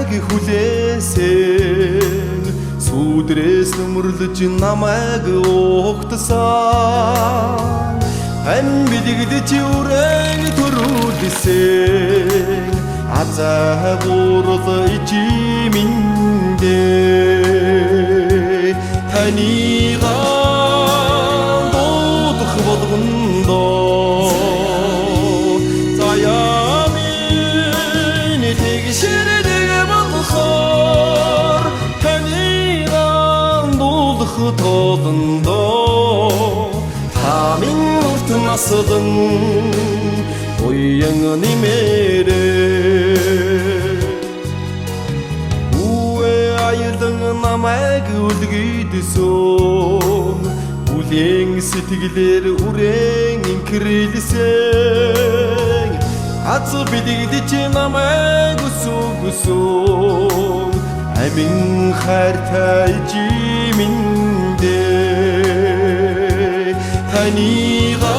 намайг хүлээсэн сүдрээс нүмерлж намайг угтсан ам билэгдэж үрэн төрүүлсэн азаа бурал ичиминдээ танига дуудах болгондоо заяамин тэгшэрдэг болохоор танига дуудах толондоо тамин урт насдан уян нэмэрээ үе аялдан намайг үлгийдсэн үлийн сэтгэлээр үрэн инкрэлсэн аз бидэгдэж намайг өсөсөн амин хайртай жиминдээ танига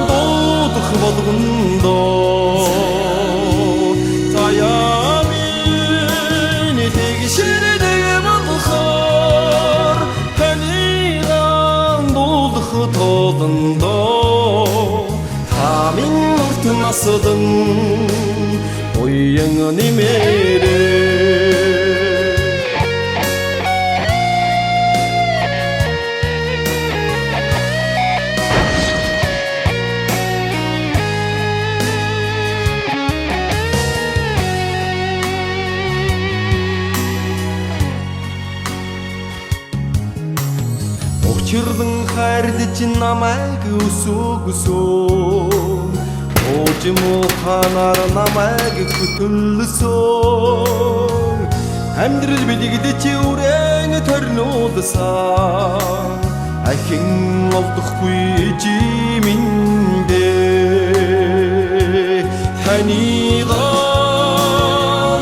дуудах болгондоо заяамин тэгшэрдэг болохоор танига дуудах толондоо тамин урт насдан уян нэмэрээ Учирлан хайрлаж намайг өсөөгсөн Ожимуханаар намайг хөтөлсөн Амьдрал билэгдэж үрэн торнуулсан Ахин олдохгүй жиминдээ танига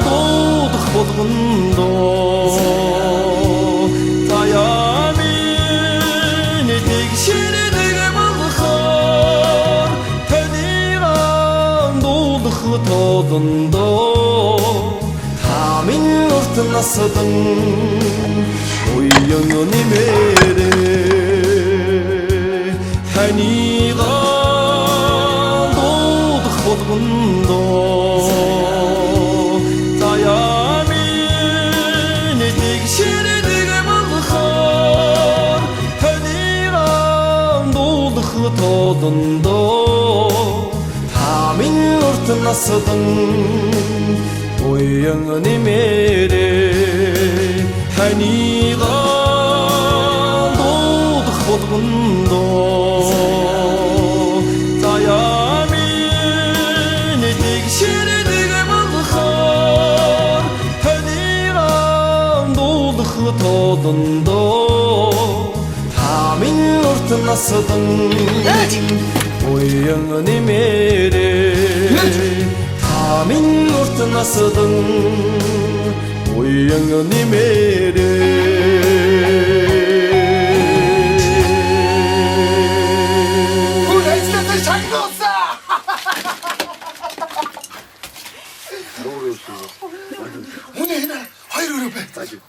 дуудах болгондоо толондоо тамин урт насдан уян нэмэрээ танига дуудах болгондоо заяамин тэгшэрдэг болохоор танига дуудах толондоо тамин урт насдан уян нэмэрээ танига дуудах болгондоо заяамин тэгшэрдэг болохоор танига дуудах толондоо тамин урт насдан уян нэмэрээ тамин урт насдан уян нэмэрээ Uğraştığında şarkı olsa! 너무 어려웠어요. O ne yine? Hayır öyle be.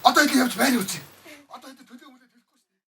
Adayı yaptı ben yaptı.